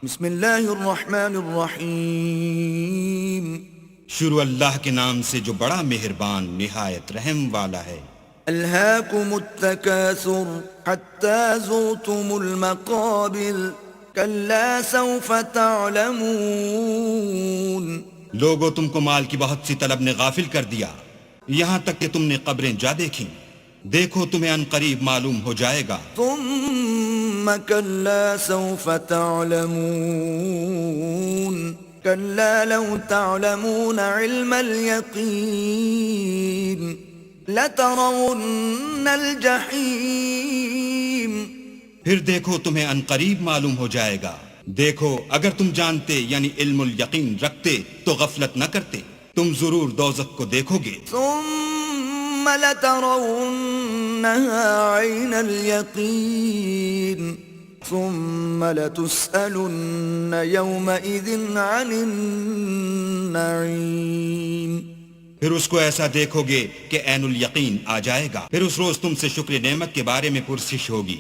بسم اللہ الرحمن الرحیم شروع اللہ کے نام سے جو بڑا مہربان نہایت رحم والا ہے۔ الہاکم التکاثر حتی زرتم المقابر کلا سوف تعلمون۔ لوگوں تم کو مال کی بہت سی طلب نے غافل کر دیا، یہاں تک کہ تم نے قبریں جا دیکھیں، دیکھو تمہیں ان قریب معلوم ہو جائے گا۔ ثم کلا سوف تعلمون کلا لو تعلمون علم الیقین لترون الجحیم۔ پھر دیکھو تمہیں ان قریب معلوم ہو جائے گا، دیکھو اگر تم جانتے یعنی علم الیقین رکھتے تو غفلت نہ کرتے، تم ضرور دوزخ کو دیکھو گے۔ ثم لترونها عین الیقین ثم لتسألن یومئذ عن النعیم۔ پھر اس کو ایسا دیکھو گے کہ عین الیقین آ جائے گا، پھر اس روز تم سے شکر نعمت کے بارے میں پرسش ہوگی۔